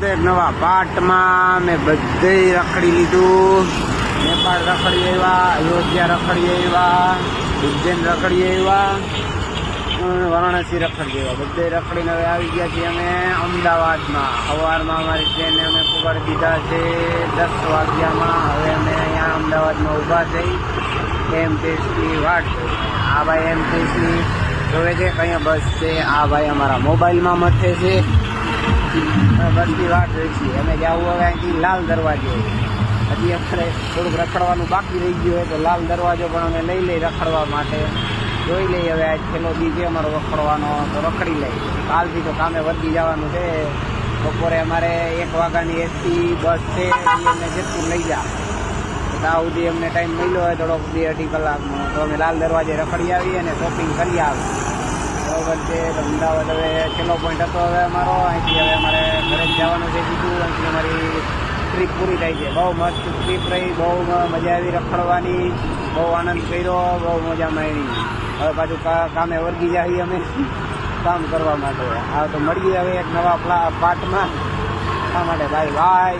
તો એક નવા પાર્ટમાં મેં બધે રખડી લીધું. નેપાળ રખડી આવ્યા, અયોધ્યા રખડી આવ્યા, ઉજ્જૈન રખડી આવ્યા, વારાણસી રખડી આવ્યા. બધે રખડીને હવે આવી ગયા છીએ અમે અમદાવાદમાં. સવારમાં અમારી ટ્રેને અમે પકડી દીધા છે 10 વાગ્યામાં. હવે અમે અહીંયા અમદાવાદમાં ઊભા થઈ એમટીએસની વાટ. આ ભાઈ એમટીએસની જોવે છે કે અહીંયા બસ છે. આ ભાઈ અમારા મોબાઈલમાં મથે છે. બસની વાટ જોઈ છીએ અમે. જવું હવે અહીંથી લાલ દરવાજો. હજી આપણે થોડુંક રખડવાનું બાકી રહી ગયું હોય તો લાલ દરવાજો પણ અમે લઈ લઈ રખડવા માટે. જોઈ લઈએ હવે આજ છેલ્લો દી છે અમારો રખડવાનો, તો રખડી લઈ. કાલથી તો કામે વધી જવાનું છે. બપોરે અમારે 1 વાગ્યાની એસટી બસ છે, એ અમને જેતપુર લઈ જા. ત્યાં સુધી અમને ટાઈમ મળ્યો હોય થોડોક 2-2.5 કલાકનો, તો અમે લાલ દરવાજે રખડી આવીએ અને શોપિંગ કરી આવીએ. બરાબર છે. તો અમદાવાદ હવે છેલ્લો પોઈન્ટ હતો હવે અમારો. અહીંથી હવે અમારે ઘરે જ જવાનું છે સીધું. અહીંથી અમારી ટ્રીપ પૂરી થાય છે. બહુ મસ્ત ટ્રીપ રહી, બહુ મજા આવી રખડવાની, બહુ આનંદ કર્યો, બહુ મજા માણી. હવે પાછું કામે વર્ગી જઈએ અમે કામ કરવા માટે. હા, તો મળીએ હવે એક નવા પાર્ટમાં. શા માટે બાય બાય.